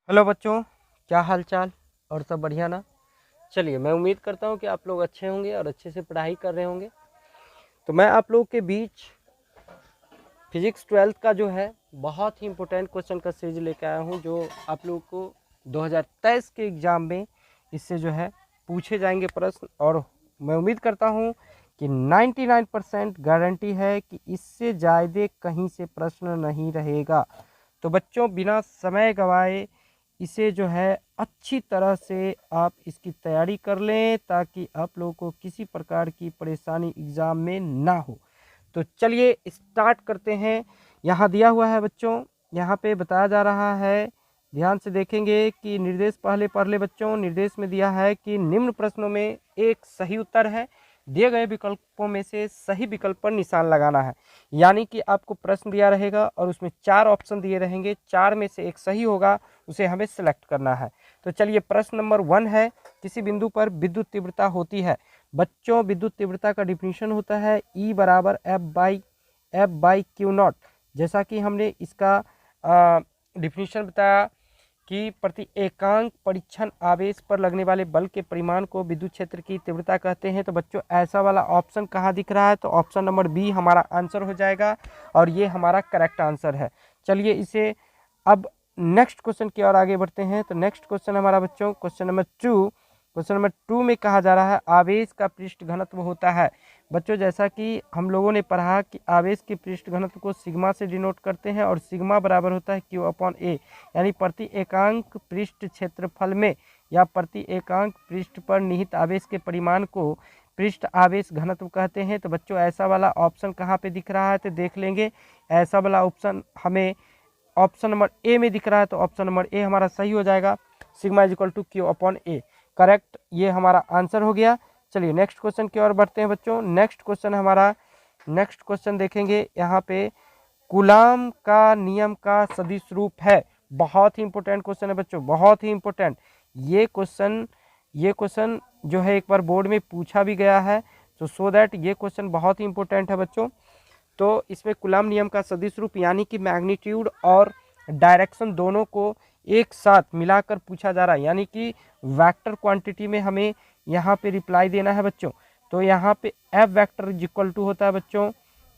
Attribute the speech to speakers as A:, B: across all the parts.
A: Hello बच्चों, क्या हाल चाल और सब बढ़िया ना। चलिए, मैं उम्मीद करता हूँ कि आप लोग अच्छे होंगे और अच्छे से पढ़ाई कर रहे होंगे। तो मैं आप लोगों के बीच फिजिक्स 12th का जो है बहुत ही इम्पोर्टेंट क्वेश्चन का सीरीज लेकर आया हूँ, जो आप लोगों को 2023 के एग्ज़ाम में इससे जो है पूछे जाएंगे प्रश्न। और मैं उम्मीद करता हूँ कि 99% गारंटी है कि इससे ज़्यादा कहीं से प्रश्न नहीं रहेगा। तो बच्चों, बिना समय गवाए इसे जो है अच्छी तरह से आप इसकी तैयारी कर लें, ताकि आप लोगों को किसी प्रकार की परेशानी एग्ज़ाम में ना हो। तो चलिए स्टार्ट करते हैं। यहाँ दिया हुआ है बच्चों, यहाँ पे बताया जा रहा है, ध्यान से देखेंगे कि निर्देश पहले पढ़ ले बच्चों। निर्देश में दिया है कि निम्न प्रश्नों में एक सही उत्तर है, दिए गए विकल्पों में से सही विकल्प पर निशान लगाना है। यानी कि आपको प्रश्न दिया रहेगा और उसमें 4 ऑप्शन दिए रहेंगे, 4 में से एक सही होगा, उसे हमें सेलेक्ट करना है। तो चलिए, प्रश्न नंबर 1 है, किसी बिंदु पर विद्युत तीव्रता होती है। बच्चों, विद्युत तीव्रता का डिफिनीशन होता है E बराबर एफ बाई क्यू नॉट। जैसा कि हमने इसका डिफिनीशन बताया कि प्रति एकांक परीक्षण आवेश पर लगने वाले बल के परिमाण को विद्युत क्षेत्र की तीव्रता कहते हैं। तो बच्चों, ऐसा वाला ऑप्शन कहाँ दिख रहा है? तो ऑप्शन नंबर बी हमारा आंसर हो जाएगा और ये हमारा करेक्ट आंसर है। चलिए, इसे अब नेक्स्ट क्वेश्चन की ओर आगे बढ़ते हैं। तो नेक्स्ट क्वेश्चन हमारा बच्चों क्वेश्चन नंबर टू में कहा जा रहा है आवेश का पृष्ठ घनत्व होता है। बच्चों, जैसा कि हम लोगों ने पढ़ा कि आवेश के पृष्ठ घनत्व को सिग्मा से डिनोट करते हैं और सिग्मा बराबर होता है क्यू अपॉन ए। यानी प्रति एकांक पृष्ठ क्षेत्रफल में या प्रति एकांक पृष्ठ पर निहित आवेश के परिमाण को पृष्ठ आवेश घनत्व कहते हैं। तो बच्चों, ऐसा वाला ऑप्शन कहाँ पे दिख रहा है? तो देख लेंगे। ऐसा वाला ऑप्शन हमें ऑप्शन नंबर ए में दिख रहा है, तो ऑप्शन नंबर ए हमारा सही हो जाएगा। Sigma is equal to Q upon A, correct, ये हमारा आंसर हो गया। चलिए नेक्स्ट क्वेश्चन की ओर बढ़ते हैं बच्चों। नेक्स्ट क्वेश्चन देखेंगे यहाँ पे, कूलाम का नियम का सदिश रूप है। बहुत ही इंपॉर्टेंट क्वेश्चन है बच्चों, बहुत ही इंपॉर्टेंट। ये क्वेश्चन जो है एक बार बोर्ड में पूछा भी गया है, तो सो दैट ये क्वेश्चन बहुत ही इंपॉर्टेंट है बच्चों। तो इसमें कूलाम नियम का सदिश रूप यानी कि मैग्नीट्यूड और डायरेक्शन दोनों को एक साथ मिलाकर पूछा जा रहा है, यानी कि वेक्टर क्वांटिटी में हमें यहाँ पे रिप्लाई देना है बच्चों। तो यहाँ पे F vector is equal to होता है बच्चों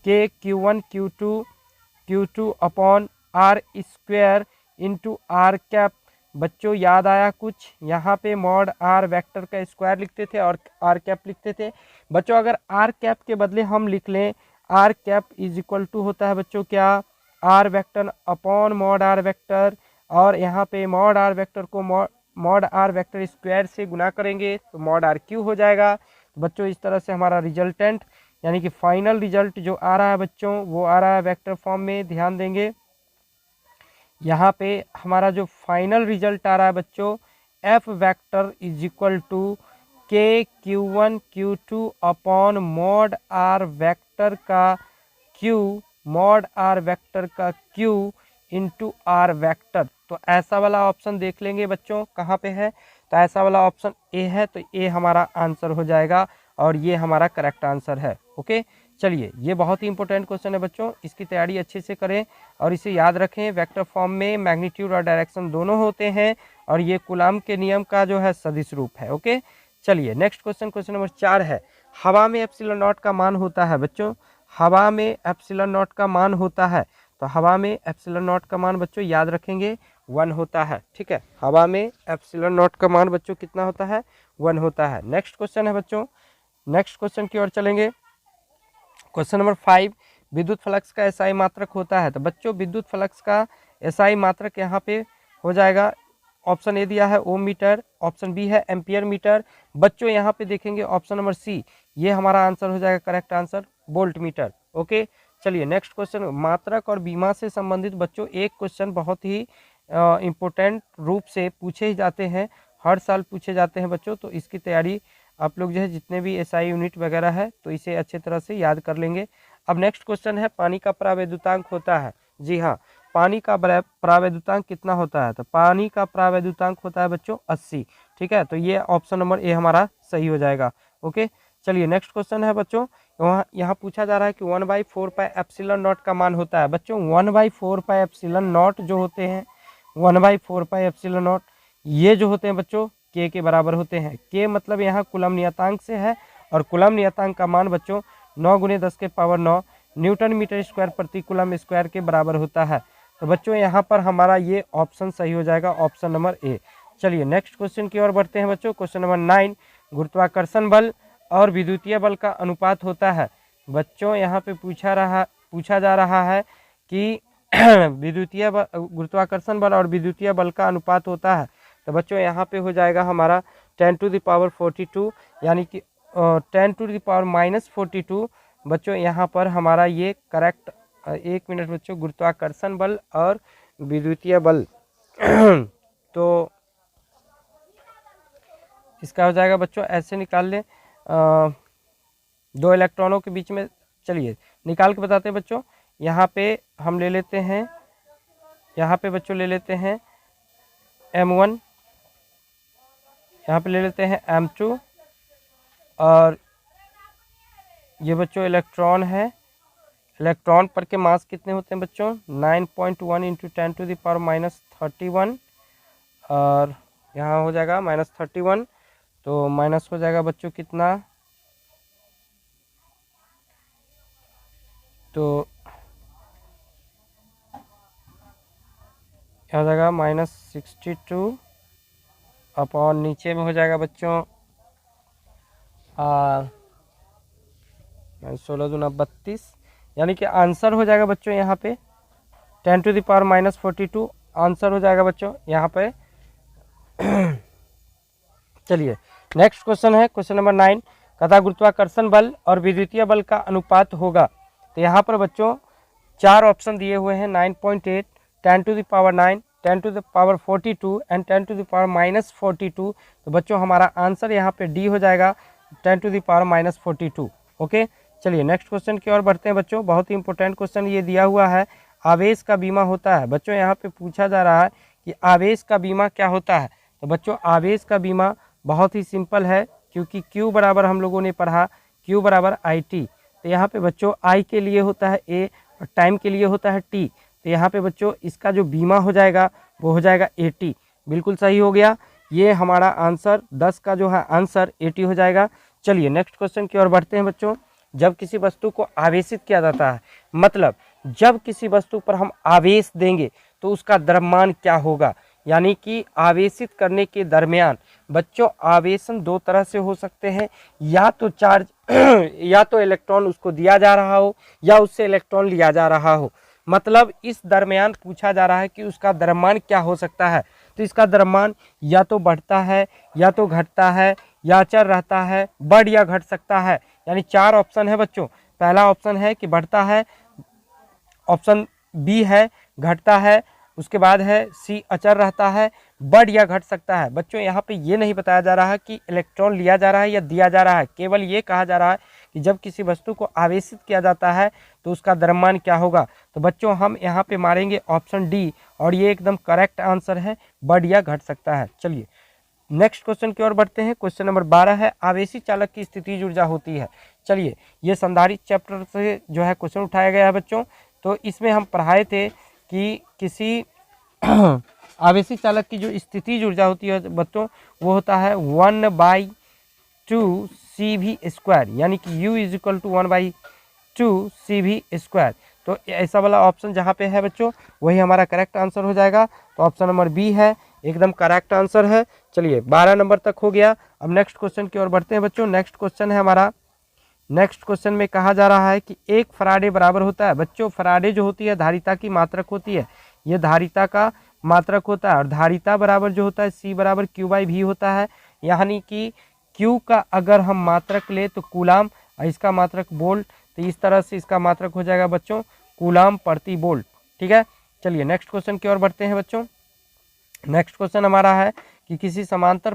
A: K Q two upon R square into R cap. बच्चों, याद आया कुछ? यहाँ पे मॉड आर वेक्टर का स्क्वायर लिखते थे और आर कैप लिखते थे। बच्चों, अगर आर कैप के बदले हम लिख लें R cap is equal to होता है बच्चों क्या? R vector upon mod R vector, और यहाँ पे मॉड आर वेक्टर को मॉड आर वेक्टर स्क्वायर से गुना करेंगे तो मॉड आर क्यू हो जाएगा। तो बच्चों, इस तरह से हमारा रिजल्टेंट यानी कि फाइनल रिजल्ट जो आ रहा है बच्चों, वो आ रहा है वेक्टर फॉर्म में। ध्यान देंगे, यहाँ पे हमारा जो फाइनल रिजल्ट आ रहा है बच्चों, F vector is equal to K Q1 Q2 upon mod R vector का Q इंटू आर वेक्टर। तो ऐसा वाला ऑप्शन देख लेंगे बच्चों, कहाँ पे है? तो ऐसा वाला ऑप्शन ए है, तो ए हमारा आंसर हो जाएगा और ये हमारा करेक्ट आंसर है। ओके, चलिए, ये बहुत ही इंपॉर्टेंट क्वेश्चन है बच्चों, इसकी तैयारी अच्छे से करें और इसे याद रखें। वेक्टर फॉर्म में मैग्नीट्यूड और डायरेक्शन दोनों होते हैं और ये कूलाम के नियम का जो है सदिश रूप है। ओके, चलिए नेक्स्ट क्वेश्चन नंबर 4 है, हवा में एप्सिलॉन नॉट का मान होता है। बच्चों, हवा में एप्सिलॉन नॉट का मान होता है, तो हवा में एप्सिलॉन नॉट का मान बच्चों याद रखेंगे 1 होता है। ठीक है, हवा में एप्सिलॉन नॉट का मान बच्चों कितना होता है? 1 होता है। नेक्स्ट क्वेश्चन है बच्चों, नेक्स्ट क्वेश्चन की ओर चलेंगे। क्वेश्चन नंबर 5, विद्युत फ्लक्स का एसआई मात्रक होता है। तो बच्चों, विद्युत फ्लक्स का एसआई मात्रक यहाँ पे हो जाएगा, ऑप्शन ए दिया है ओम मीटर, ऑप्शन बी है एम्पियर मीटर। बच्चों, यहाँ पे देखेंगे ऑप्शन नंबर सी, ये हमारा आंसर हो जाएगा correct answer, volt meter. Okay, चलिए नेक्स्ट क्वेश्चन, मात्रक और बीमा से संबंधित बच्चों एक क्वेश्चन बहुत ही इम्पोर्टेंट रूप से पूछे ही जाते हैं, हर साल पूछे जाते हैं बच्चों। तो इसकी तैयारी आप लोग जो है जितने भी एसआई यूनिट वगैरह है तो इसे अच्छे तरह से याद कर लेंगे। अब नेक्स्ट क्वेश्चन है, पानी का प्रावैद्युतांक होता है। जी हाँ, पानी का प्रावैद्युतांक कितना होता है? तो पानी का प्रावैद्युतांक होता है बच्चों 80। ठीक है, तो ये ऑप्शन नंबर ए हमारा सही हो जाएगा। ओके, चलिए नेक्स्ट क्वेश्चन है बच्चों, यहाँ पूछा जा रहा है कि 1/4 पाई एप्सिलॉन नॉट का मान होता है। बच्चों, 1/4 पाई एप्सिलॉन नॉट जो होते हैं 1/4πε0। ये जो होते हैं बच्चों के बराबर होते हैं। के मतलब यहाँ कूलम नियतांक से है और कूलम नियतांक का मान बच्चों 9 × 10⁻9 न्यूटन मीटर स्क्वायर प्रति कूलम स्क्वायर के बराबर होता है। तो बच्चों यहाँ पर हमारा ये ऑप्शन सही हो जाएगा, ऑप्शन नंबर ए। चलिए नेक्स्ट क्वेश्चन की ओर बढ़ते हैं बच्चों। क्वेश्चन नंबर 9, गुरुत्वाकर्षण बल और विद्युतीय बल का अनुपात होता है। बच्चों यहाँ पे पूछा जा रहा है कि गुरुत्वाकर्षण बल और विद्युतीय बल का अनुपात होता है। तो बच्चों यहाँ पे हो जाएगा हमारा 10⁻42 यानी कि 10⁻42। बच्चों यहाँ पर हमारा ये करेक्ट, एक मिनट बच्चों, गुरुत्वाकर्षण बल और विद्युतीय बल तो इसका हो जाएगा बच्चों, ऐसे निकाल लें, दो इलेक्ट्रॉनों के बीच में। चलिए निकाल के बताते हैं बच्चों। यहाँ पे हम ले लेते हैं, यहाँ पे बच्चों ले लेते हैं m1, यहाँ पे ले लेते हैं m2 और ये बच्चों इलेक्ट्रॉन है। इलेक्ट्रॉन पर के मास कितने होते हैं बच्चों? 9.1 × 10⁻31 और यहाँ हो जाएगा -31। तो माइनस हो जाएगा बच्चों कितना? तो क्या हो जाएगा? -62 अपॉन नीचे में हो जाएगा बच्चों 16 दूना 32, यानी कि आंसर हो जाएगा बच्चों यहाँ पे 10⁻42 आंसर हो जाएगा बच्चों यहाँ पे। चलिए नेक्स्ट क्वेश्चन है क्वेश्चन नंबर 9, कथा गुरुत्वाकर्षण बल और विद्युतीय बल का अनुपात होगा। तो यहाँ पर बच्चों 4 ऑप्शन दिए हुए हैं, 9.8, 10⁹, 10⁻42 एंड 10⁻42। तो बच्चों हमारा आंसर यहाँ पे डी हो जाएगा 10⁻42। ओके, चलिए नेक्स्ट क्वेश्चन की ओर बढ़ते हैं बच्चों। बहुत ही इंपॉर्टेंट क्वेश्चन ये दिया हुआ है, आवेश का बीमा होता है। बच्चों यहाँ पे पूछा जा रहा है कि आवेश का बीमा क्या होता है। तो बच्चों आवेश का बीमा बहुत ही सिंपल है, क्योंकि Q बराबर हम लोगों ने पढ़ा Q बराबर IT। तो यहाँ पे बच्चों I के लिए होता है A और टाइम के लिए होता है T। तो यहाँ पे बच्चों इसका जो बीमा हो जाएगा वो हो जाएगा AT। बिल्कुल सही हो गया, ये हमारा आंसर 10 का जो है आंसर AT हो जाएगा। चलिए नेक्स्ट क्वेश्चन की ओर बढ़ते हैं बच्चों। जब किसी वस्तु को आवेशित किया जाता है, मतलब जब किसी वस्तु पर हम आवेश देंगे तो उसका द्रव्यमान क्या होगा। यानी कि आवेशित करने के दरमियान बच्चों आवेशन दो तरह से हो सकते हैं, या तो चार्ज या तो इलेक्ट्रॉन उसको दिया जा रहा हो या उससे इलेक्ट्रॉन लिया जा रहा हो। मतलब इस दरमियान पूछा जा रहा है कि उसका द्रव्यमान क्या हो सकता है। तो इसका द्रव्यमान या तो बढ़ता है या तो घटता है या अचर रहता है, बढ़ या घट सकता है। यानी 4 ऑप्शन है बच्चों। पहला ऑप्शन है कि बढ़ता है, ऑप्शन बी है घटता है, उसके बाद है सी अचर रहता है, बढ़ या घट सकता है। बच्चों यहाँ पे ये नहीं बताया जा रहा है कि इलेक्ट्रॉन लिया जा रहा है या दिया जा रहा है, केवल ये कहा जा रहा है कि जब किसी वस्तु को आवेशित किया जाता है तो उसका द्रव्यमान क्या होगा। तो बच्चों हम यहाँ पे मारेंगे ऑप्शन डी और ये एकदम करेक्ट आंसर है, बढ़ या घट सकता है। चलिए नेक्स्ट क्वेश्चन की ओर बढ़ते हैं। क्वेश्चन नंबर 12 है, आवेशी चालक की स्थितिज ऊर्जा होती है। चलिए ये संधारित्र चैप्टर से जो है क्वेश्चन उठाया गया है बच्चों। तो इसमें हम पढ़ाए थे कि किसी आवेशी चालक की जो स्थितिज ऊर्जा होती है बच्चों वो होता है 1/2 CV², यानी कि U = 1/2 CV²। तो ऐसा वाला ऑप्शन जहाँ पे है बच्चों वही हमारा करेक्ट आंसर हो जाएगा। तो ऑप्शन नंबर बी है, एकदम करेक्ट आंसर है। चलिए 12 नंबर तक हो गया। अब नेक्स्ट क्वेश्चन की ओर बढ़ते हैं बच्चों। नेक्स्ट क्वेश्चन है हमारा, नेक्स्ट क्वेश्चन में कहा जा रहा है कि एक फराडे बराबर होता है। बच्चों फराडे जो होती है धारिता की मात्रक होती है, ये धारिता का मात्रक होता है और धारिता बराबर जो होता है C = Q/V होता है। यानी कि Q का अगर हम मात्रक ले तो कूलाम और इसका मात्रक वोल्ट, तो इस तरह से इसका मात्रक हो जाएगा बच्चों कूलाम प्रति वोल्ट। ठीक है, चलिए नेक्स्ट क्वेश्चन की ओर बढ़ते हैं बच्चों। नेक्स्ट क्वेश्चन हमारा है कि किसी समांतर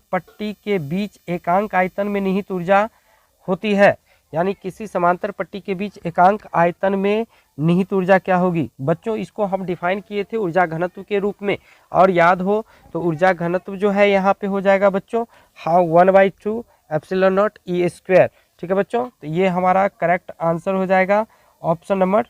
A: पट्टी के बीच एकांक आयतन में निहित ऊर्जा होती है। यानी किसी समांतर पट्टी के बीच एकांक आयतन में निहित ऊर्जा क्या होगी। बच्चों इसको हम डिफाइन किए थे ऊर्जा घनत्व के रूप में, और याद हो तो ऊर्जा घनत्व जो है यहाँ पे हो जाएगा बच्चों 1/2 ε0 E²। ठीक है बच्चों, तो ये हमारा करेक्ट आंसर हो जाएगा ऑप्शन नंबर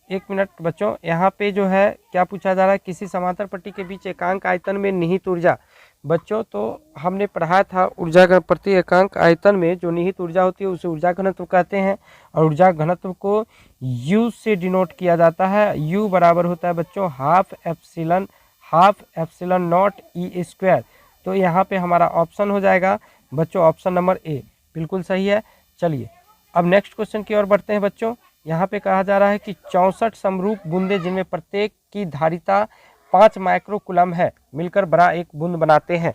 A: एक मिनट बच्चों, यहाँ पे जो है क्या पूछा जा रहा है, किसी समांतर पट्टी के बीच एकांक आयतन में निहित ऊर्जा। बच्चों तो हमने पढ़ा था ऊर्जा का प्रति एकांक आयतन में जो निहित ऊर्जा होती है उसे ऊर्जा घनत्व कहते हैं, और ऊर्जा घनत्व को U से डिनोट किया जाता है। U बराबर होता है बच्चों half epsilon not E square. तो यहाँ पे हमारा ऑप्शन हो जाएगा बच्चों ऑप्शन नंबर ए, बिल्कुल सही है। चलिए अब नेक्स्ट क्वेश्चन की ओर बढ़ते हैं बच्चों। यहाँ पे कहा जा रहा है कि 64 समरूप बूंदे जिनमें प्रत्येक की धारिता 5 माइक्रोकुलम है मिलकर बड़ा एक बूंद बनाते हैं,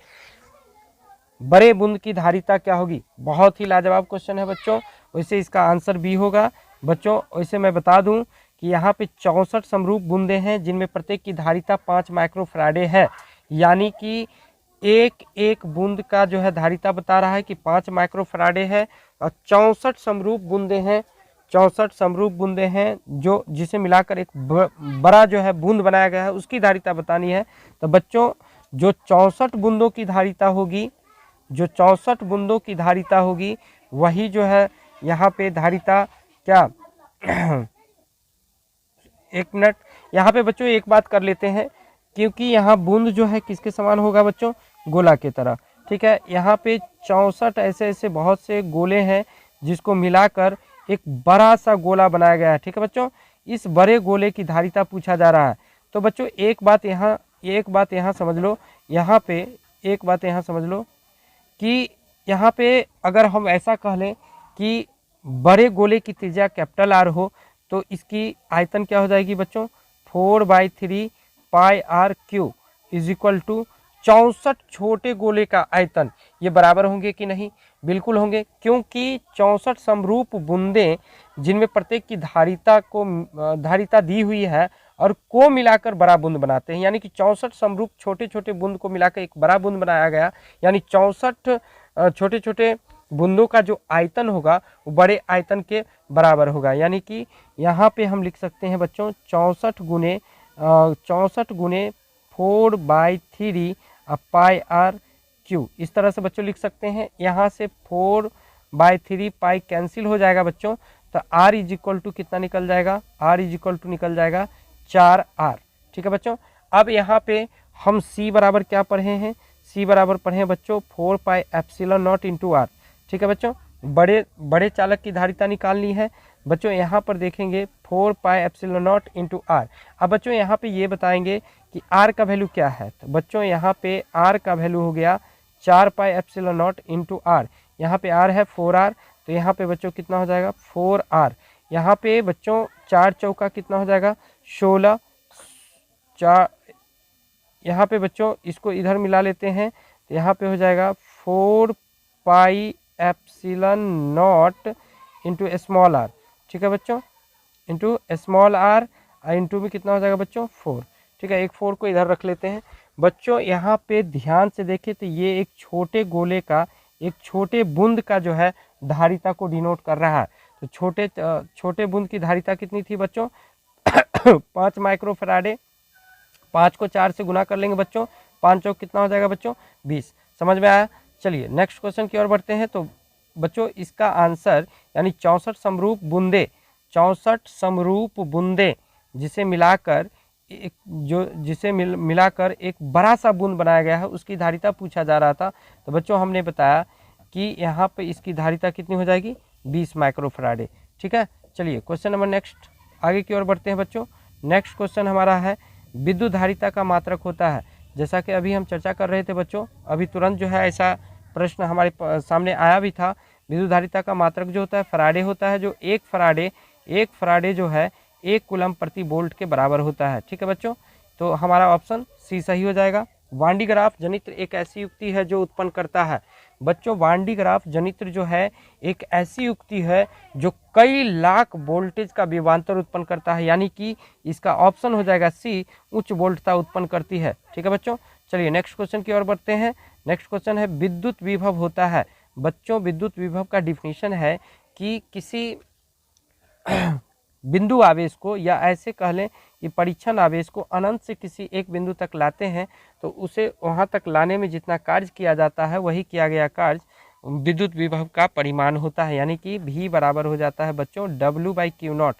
A: बड़े बूंद की धारिता क्या होगी। बहुत ही लाजवाब क्वेश्चन है बच्चों, वैसे इसका आंसर बी होगा बच्चों। वैसे मैं बता दूं कि यहाँ पे 64 समरूप बूंदे हैं जिनमें प्रत्येक की धारिता 5 माइक्रोफैराडे है, यानी कि एक एक बूंद का जो है धारिता बता रहा है कि 5 माइक्रोफैराडे है, और 64 समरूप बूंदे हैं, 64 समरूप बूंदे हैं जो जिसे मिलाकर एक बड़ा जो है बूंद बनाया गया है, उसकी धारिता बतानी है। तो बच्चों जो 64 बूंदों की धारिता होगी, जो 64 बूंदों की धारिता होगी वही जो है यहाँ पे धारिता क्या एक मिनट, यहाँ पे बच्चों एक बात कर लेते हैं, क्योंकि यहाँ बूंद जो है किसके समान होगा बच्चों, गोला की तरह। ठीक है, यहाँ पे 64 ऐसे ऐसे बहुत से गोले हैं जिसको मिलाकर एक बड़ा सा गोला बनाया गया है। ठीक है बच्चों, इस बड़े गोले की धारिता पूछा जा रहा है। तो बच्चों एक बात यहाँ समझ लो, यहाँ पे एक बात यहाँ समझ लो कि यहाँ पे अगर हम ऐसा कह लें कि बड़े गोले की त्रिज्या कैपिटल आर हो तो इसकी आयतन क्या हो जाएगी बच्चों, 4/3 pi R cube is equal to 64 छोटे गोले का आयतन। ये बराबर होंगे कि नहीं, बिल्कुल होंगे, क्योंकि 64 समरूप बूंदें जिनमें प्रत्येक की धारिता दी हुई है और को मिलाकर बड़ा बूंद बनाते हैं, यानी कि 64 समरूप छोटे छोटे बूंद को मिलाकर एक बड़ा बूंद बनाया गया, यानी 64 छोटे छोटे बूंदों का जो आयतन होगा वो बड़े आयतन के बराबर होगा। यानी कि यहाँ पे हम लिख सकते हैं बच्चों 64 गुने 4/3 पाई आर क्यू, इस तरह से बच्चों लिख सकते हैं। यहाँ से 4/3 पाई कैंसिल हो जाएगा बच्चों, तो r इज इक्वल टू कितना निकल जाएगा, r इज इक्वल टू निकल जाएगा 4r। ठीक है बच्चों, अब यहाँ पे हम c बराबर क्या पढ़े हैं, c बराबर पढ़े हैं बच्चों 4 pi epsilon naught into r। ठीक है बच्चों, बड़े चालक की धारिता निकालनी है बच्चों। यहाँ पर देखेंगे 4 pi epsilon naught into r। अब बच्चों यहाँ पे ये बताएंगे कि r का वैल्यू क्या है, तो बच्चों यहाँ पे r का वैल्यू हो गया 4 pi epsilon naught into r। यहाँ पे r है 4r, तो यहाँ पे बच्चों कितना हो जाएगा 4r। यहाँ पे बच्चों 4 चौका कितना हो जाएगा 16, 4 यहाँ पे बच्चों इसको इधर मिला लेते हैं, तो यहाँ पे हो जाएगा 4 pi epsilon naught into small r। ठीक है बच्चों, इंटू स्मॉल r, इंटू में कितना हो जाएगा बच्चों 4। ठीक है, एक 4 को इधर रख लेते हैं बच्चों। यहाँ पे ध्यान से देखें तो ये एक छोटे गोले का, एक छोटे बूंद का जो है धारिता को डिनोट कर रहा है। तो छोटे बूंद की धारिता कितनी थी बच्चों 5 माइक्रोफैराडे। 5 को 4 से गुना कर लेंगे बच्चों, 5 चौक कितना हो जाएगा बच्चों 20। समझ में आया। चलिए नेक्स्ट क्वेश्चन की ओर बढ़ते हैं। तो बच्चों इसका आंसर यानी 64 समरूप बूंदे जिसे मिलाकर मिलाकर एक बड़ा सा बूंद बनाया गया है, उसकी धारिता पूछा जा रहा था। तो बच्चों हमने बताया कि यहाँ पे इसकी धारिता कितनी हो जाएगी 20 माइक्रोफैराडे। ठीक है, चलिए क्वेश्चन नंबर नेक्स्ट आगे की ओर बढ़ते हैं बच्चों। नेक्स्ट क्वेश्चन हमारा है विद्युत धारिता का मात्रक होता है। जैसा कि अभी हम चर्चा कर रहे थे बच्चों, अभी तुरंत जो है ऐसा प्रश्न हमारे सामने आया भी था। विद्युत धारिता का मात्रक जो होता है फैराडे होता है, जो एक फैराडे जो है 1 कूलम प्रति वोल्ट के बराबर होता है। ठीक है बच्चों, तो हमारा ऑप्शन सी सही हो जाएगा। वांडी ग्राफ जनित्र एक ऐसी युक्ति है जो उत्पन्न करता है बच्चों, वांडी ग्राफ जनित्र जो है एक ऐसी युक्ति है जो कई लाख वोल्टेज का विभवांतर उत्पन्न करता है, यानी कि इसका ऑप्शन हो जाएगा सी, उच्च वोल्टता उत्पन्न करती है। ठीक है बच्चों, चलिए नेक्स्ट क्वेश्चन की ओर बढ़ते हैं। नेक्स्ट क्वेश्चन है विद्युत विभव होता है। बच्चों विद्युत विभव का डिफिनीशन है कि किसी बिंदु आवेश को, या ऐसे कह लें कि परीक्षण आवेश को अनंत से किसी एक बिंदु तक लाते हैं, तो उसे वहां तक लाने में जितना कार्य किया जाता है वही किया गया कार्य विद्युत विभव का परिमाण होता है, यानी कि V बराबर हो जाता है बच्चों W/Q0।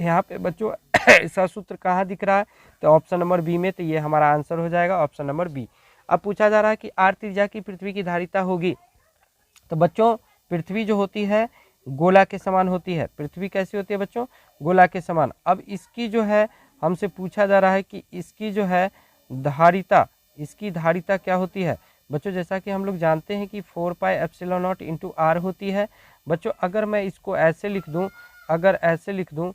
A: यहाँ पे बच्चों ऐसा सूत्र कहाँ दिख रहा है, तो ऑप्शन नंबर बी में, तो ये हमारा आंसर हो जाएगा ऑप्शन नंबर बी। अब पूछा जा रहा है कि आर त्रिज्या की पृथ्वी की धारिता होगी। तो बच्चों पृथ्वी जो होती है गोला के समान होती है। पृथ्वी कैसी होती है बच्चों, गोला के समान। अब इसकी जो है हमसे पूछा जा रहा है कि इसकी जो है धारिता, इसकी धारिता क्या होती है बच्चों। जैसा कि हम लोग जानते हैं कि 4 pi epsilon naught into R होती है बच्चों। अगर मैं इसको ऐसे लिख दूं, अगर ऐसे लिख दूं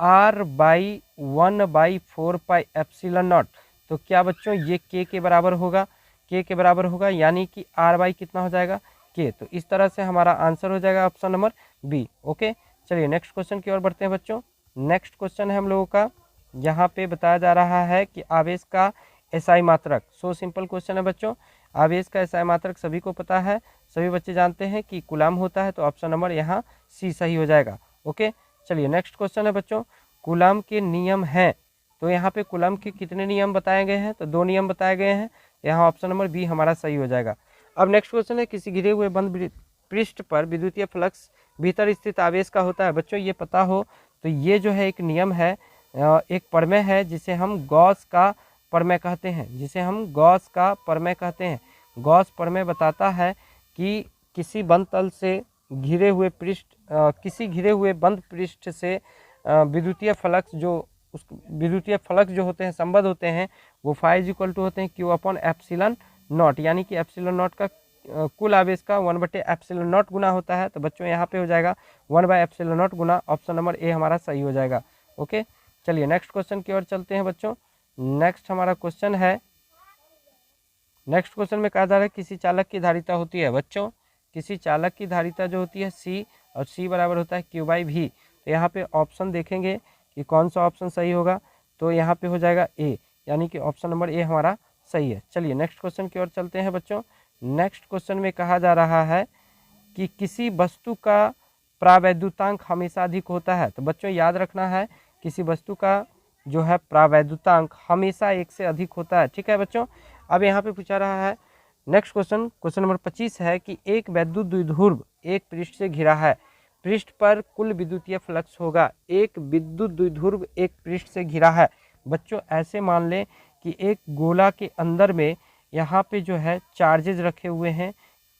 A: r by 1/4 pi epsilon not, तो क्या बच्चों ये k के बराबर होगा, k के बराबर होगा, यानी कि r बाई कितना हो जाएगा k। तो इस तरह से हमारा आंसर हो जाएगा ऑप्शन नंबर बी। ओके, चलिए नेक्स्ट क्वेश्चन की ओर बढ़ते हैं बच्चों। नेक्स्ट क्वेश्चन है हम लोगों का, यहाँ पे बताया जा रहा है कि आवेश का एसआई मात्रक। सो सिंपल क्वेश्चन है बच्चों। आवेश का एसआई मात्रक सभी को पता है, सभी बच्चे जानते हैं कि कूलम होता है, तो ऑप्शन नंबर यहाँ सी सही हो जाएगा। ओके, चलिए नेक्स्ट क्वेश्चन है बच्चों, कूलम के नियम हैं। तो यहाँ पे कूलम के कितने नियम बताए गए हैं, तो 2 नियम बताए गए हैं। यहाँ ऑप्शन नंबर बी हमारा सही हो जाएगा। अब नेक्स्ट क्वेश्चन है, किसी घिरे हुए बंद पृष्ठ पर विद्युतीय फ्लक्स भीतर स्थित आवेश का होता है। बच्चों ये पता हो तो ये जो है एक नियम है, एक प्रमेय है जिसे हम गॉस का प्रमेय कहते हैं, जिसे हम गॉस का प्रमेय कहते हैं। गॉस प्रमेय बताता है कि किसी बंद तल से घिरे हुए पृष्ठ, किसी घिरे हुए बंद पृष्ठ से विद्युतीय फ्लक्स जो होते हैं, संबद्ध होते हैं, वो फाई = होते हैं क्यू अपॉन एप्सिलॉन नॉट, यानी कि एप्सिलॉन नॉट का कुल आवेश का 1/एप्सिलॉन नॉट गुना होता है। तो बच्चों यहाँ पे हो जाएगा 1/एप्सिलॉन नॉट गुना, ऑप्शन नंबर ए हमारा सही हो जाएगा। ओके, चलिए नेक्स्ट क्वेश्चन की ओर चलते हैं बच्चों। नेक्स्ट हमारा क्वेश्चन है, नेक्स्ट क्वेश्चन में कहा जा रहा है किसी चालक की धारिता होती है। बच्चों किसी चालक की धारिता जो होती है सी, और सी बराबर होता है Q/V। तो यहाँ पे ऑप्शन देखेंगे कि कौन सा ऑप्शन सही होगा, तो यहाँ पे हो जाएगा ए, यानी कि ऑप्शन नंबर ए हमारा सही है। चलिए नेक्स्ट क्वेश्चन की ओर चलते हैं बच्चों। नेक्स्ट क्वेश्चन में कहा जा रहा है कि किसी वस्तु का प्रावैद्युतांक हमेशा अधिक होता है। तो बच्चों याद रखना है, किसी वस्तु का जो है प्रावैद्युतांक हमेशा 1 से अधिक होता है। ठीक है बच्चों। अब यहाँ पे पूछा रहा है नेक्स्ट क्वेश्चन, क्वेश्चन नंबर 25 है कि एक वैद्युत द्विध्रुव एक पृष्ठ से घिरा है, पृष्ठ पर कुल विद्युतीय फ्लक्स होगा। एक विद्युत द्विध्रुव एक पृष्ठ से घिरा है। बच्चों ऐसे मान लें कि एक गोला के अंदर में यहाँ पे जो है चार्जेज रखे हुए हैं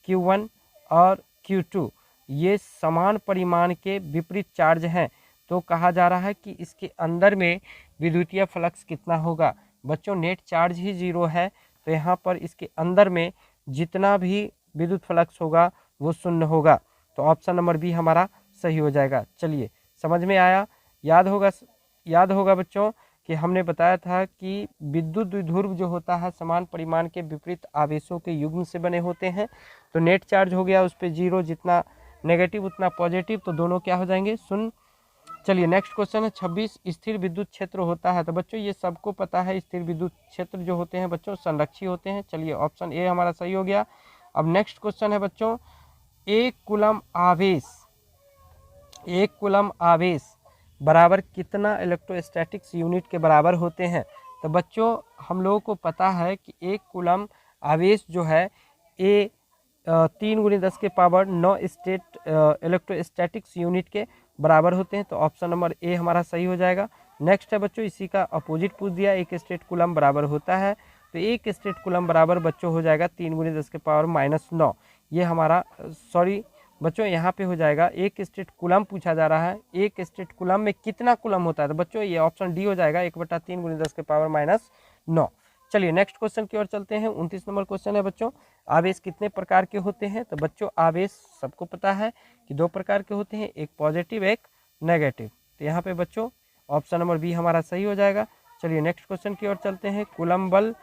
A: Q1 और Q2, ये समान परिमाण के विपरीत चार्ज हैं। तो कहा जा रहा है कि इसके अंदर में विद्युतीय फ्लक्स कितना होगा। बच्चों नेट चार्ज ही 0 है, तो यहाँ पर इसके अंदर में जितना भी विद्युत फ्लक्स होगा वो 0 होगा। तो ऑप्शन नंबर बी हमारा सही हो जाएगा। चलिए समझ में आया। याद होगा बच्चों कि हमने बताया था कि विद्युत द्विध्रुव जो होता है समान परिमाण के विपरीत आवेशों के युग्म से बने होते हैं। तो नेट चार्ज हो गया उस पर 0, जितना नेगेटिव उतना पॉजिटिव, तो दोनों क्या हो जाएंगे 0। चलिए नेक्स्ट क्वेश्चन है 26, स्थिर विद्युत क्षेत्र होता है। तो बच्चों ये सबको पता है, स्थिर विद्युत क्षेत्र जो होते हैं बच्चों संरक्षी होते हैं। चलिए ऑप्शन ए हमारा सही हो गया। अब नेक्स्ट क्वेश्चन है बच्चों, एक कूलम आवेश बराबर कितना इलेक्ट्रोस्टैटिक्स यूनिट के बराबर होते हैं। तो बच्चों हम लोगों को पता है कि एक कूलम आवेश जो है 3 × 10⁻⁹ इलेक्ट्रोस्टैटिक्स यूनिट के बराबर होते हैं। तो ऑप्शन नंबर ए हमारा सही हो जाएगा। नेक्स्ट है बच्चों, इसी का अपोजिट पूछ दिया, एक स्टेट कूलम बराबर होता है। तो एक स्टेट कूलम बराबर बच्चों हो जाएगा 3 × 10⁻⁹ ये हमारा, सॉरी बच्चों यहाँ पे हो जाएगा एक स्टेट कूलम पूछा जा रहा है, एक स्टेट कूलम में कितना कूलम होता है। तो बच्चों ये ऑप्शन डी हो जाएगा 1/3 × 10⁻⁹ चलिए नेक्स्ट क्वेश्चन की ओर चलते हैं। 29 नंबर क्वेश्चन है बच्चों, आवेश कितने प्रकार के होते हैं। तो बच्चों आवेश सबको पता है कि 2 प्रकार के होते हैं, एक पॉजिटिव एक नेगेटिव। तो यहाँ पे बच्चों ऑप्शन नंबर बी हमारा सही हो जाएगा। चलिए नेक्स्ट क्वेश्चन की ओर चलते हैं, कूलम बल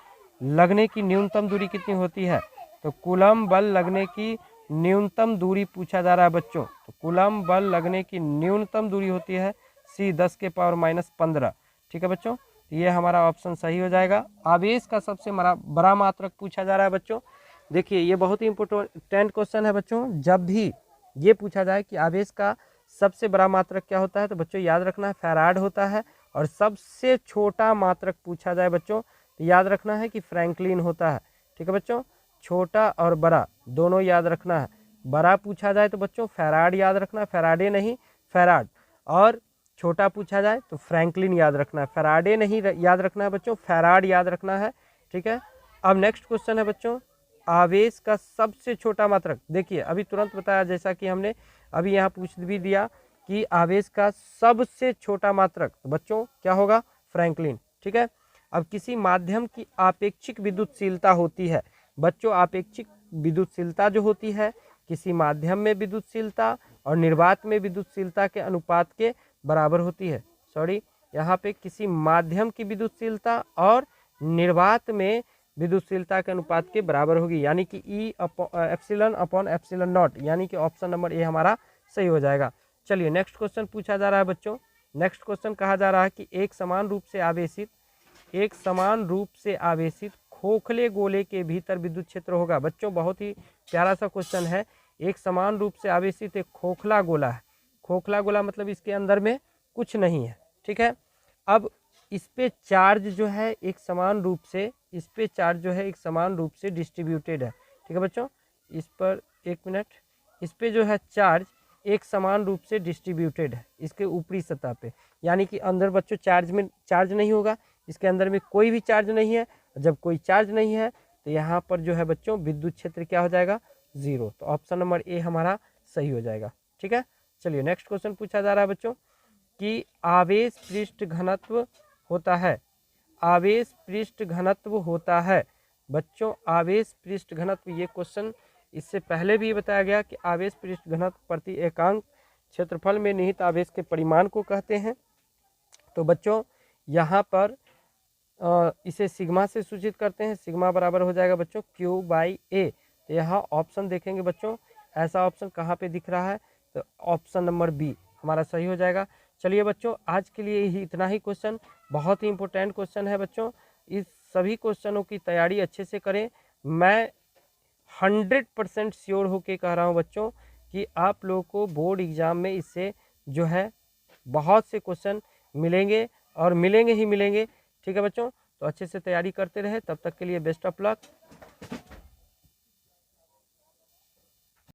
A: लगने की न्यूनतम दूरी कितनी होती है। तो कूलम बल लगने की न्यूनतम दूरी पूछा जा रहा है बच्चों। तो कूलम बल लगने की न्यूनतम दूरी होती है सी 10⁻⁻15। ठीक है बच्चों, ये हमारा ऑप्शन सही हो जाएगा। आवेश का सबसे बड़ा मात्रक पूछा जा रहा है बच्चों। देखिए ये बहुत ही इंपॉर्टेंट क्वेश्चन है बच्चों। जब भी ये पूछा जाए कि आवेश का सबसे बड़ा मात्रक क्या होता है, तो बच्चों याद रखना है फैराड होता है। और सबसे छोटा मात्रक पूछा जाए बच्चों, तो याद रखना है कि फ्रैंकलिन होता है। ठीक है बच्चों, छोटा और बड़ा दोनों याद रखना है। बड़ा पूछा जाए तो बच्चों फैराड याद रखना, फैराडे नहीं फैराड। और छोटा पूछा जाए तो फ्रैंकलिन याद रखना है, फैराडे नहीं याद रखना है बच्चों, फैराड याद रखना है। ठीक है, अब नेक्स्ट क्वेश्चन है बच्चों, आवेश का सबसे छोटा मात्रक। देखिए अभी तुरंत बताया, जैसा कि हमने अभी यहाँ पूछ भी दिया कि आवेश का सबसे छोटा मात्रक, तो बच्चों क्या होगा, फ्रैंकलिन। ठीक है, अब किसी माध्यम की आपेक्षिक विद्युतशीलता होती है बच्चों, आपेक्षिक विद्युतशीलता जो होती है किसी माध्यम में विद्युतशीलता और निर्वात में विद्युतशीलता के अनुपात के बराबर होती है। सॉरी, यहाँ पे किसी माध्यम की विद्युतशीलता और निर्वात में विद्युतशीलता के अनुपात के बराबर होगी, यानी कि ई एप्सिलॉन अपॉन एप्सिलॉन नॉट, यानी कि ऑप्शन नंबर ए हमारा सही हो जाएगा। चलिए नेक्स्ट क्वेश्चन पूछा जा रहा है बच्चों, नेक्स्ट क्वेश्चन कहा जा रहा है कि एक समान रूप से आवेशित खोखले गोले के भीतर विद्युत क्षेत्र होगा। बच्चों बहुत ही प्यारा सा क्वेश्चन है, एक समान रूप से आवेशित एक खोखला गोला है, खोखला गोला मतलब इसके अंदर में कुछ नहीं है। ठीक है, अब इस पे चार्ज जो है एक समान रूप से, इस पे चार्ज जो है एक समान रूप से डिस्ट्रीब्यूटेड है। ठीक है बच्चों, इस पर एक मिनट, इस पे जो है चार्ज एक समान रूप से डिस्ट्रीब्यूटेड है इसके ऊपरी सतह पे, यानी कि अंदर बच्चों चार्ज नहीं होगा, इसके अंदर में कोई भी चार्ज नहीं है। जब कोई चार्ज नहीं है तो यहाँ पर जो है बच्चों विद्युत क्षेत्र क्या हो जाएगा, जीरो। तो ऑप्शन नंबर ए हमारा सही हो जाएगा। ठीक है, चलिए नेक्स्ट क्वेश्चन पूछा जा रहा है बच्चों कि आवेश पृष्ठ घनत्व होता है, आवेश पृष्ठ घनत्व होता है। बच्चों आवेश पृष्ठ घनत्व, ये क्वेश्चन इससे पहले भी बताया गया कि आवेश पृष्ठ घनत्व प्रति एकांक क्षेत्रफल में निहित आवेश के परिमाण को कहते हैं। तो बच्चों यहाँ पर इसे सिग्मा से सूचित करते हैं, सिग्मा बराबर हो जाएगा बच्चों क्यू बाई ए। तो यहाँ ऑप्शन देखेंगे बच्चों, ऐसा ऑप्शन कहाँ पे दिख रहा है, तो ऑप्शन नंबर बी हमारा सही हो जाएगा। चलिए बच्चों आज के लिए ही इतना ही क्वेश्चन, बहुत ही इंपॉर्टेंट क्वेश्चन है बच्चों, इस सभी क्वेश्चनों की तैयारी अच्छे से करें। मैं 100% श्योर होके कह रहा हूँ बच्चों कि आप लोगों को बोर्ड एग्जाम में इससे जो है बहुत से क्वेश्चन मिलेंगे और मिलेंगे ही मिलेंगे। ठीक है बच्चों, तो अच्छे से तैयारी करते रहे, तब तक के लिए बेस्ट ऑफ लक।